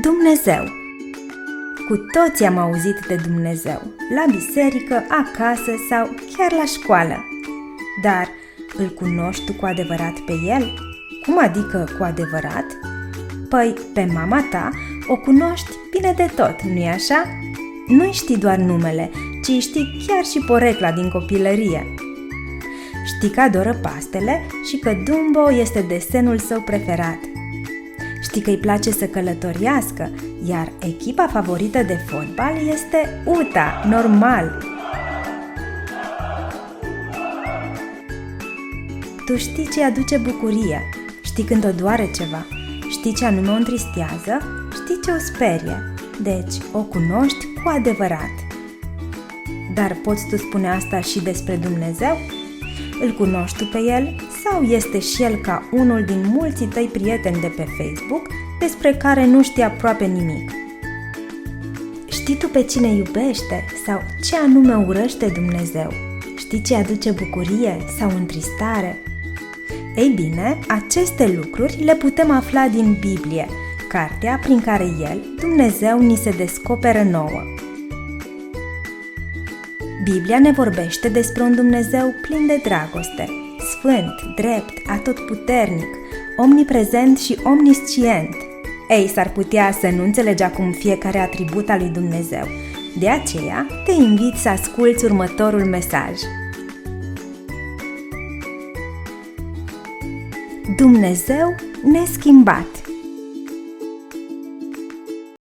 Dumnezeu. Cu toții am auzit de Dumnezeu, la biserică, acasă sau chiar la școală. Dar îl cunoști tu cu adevărat pe El? Cum adică cu adevărat? Păi, pe mama ta o cunoști bine de tot, nu-i așa? Nu-i știi doar numele, ci știi chiar și porecla din copilărie. Știi că adoră pastele și că Dumbo este desenul său preferat. Știi că îi place să călătoriască, iar echipa favorită de fotbal este UTA, normal. Tu știi ce aduce bucurie, știi când o doare ceva, știi ce anume o întristează, știi ce o sperie, deci o cunoști cu adevărat. Dar poți tu spune asta și despre Dumnezeu? Îl cunoști tu pe El sau este și El ca unul din mulții tăi prieteni de pe Facebook despre care nu știi aproape nimic? Știi tu pe cine iubește sau ce anume urăște Dumnezeu? Știi ce aduce bucurie sau întristare? Ei bine, aceste lucruri le putem afla din Biblie, cartea prin care El, Dumnezeu, ni se descoperă nouă. Biblia ne vorbește despre un Dumnezeu plin de dragoste, sfânt, drept, atotputernic, omniprezent și omniscient. Ei, s-ar putea să nu înțelegi acum fiecare atribut al lui Dumnezeu. De aceea, te invit să asculți următorul mesaj. Dumnezeu neschimbat.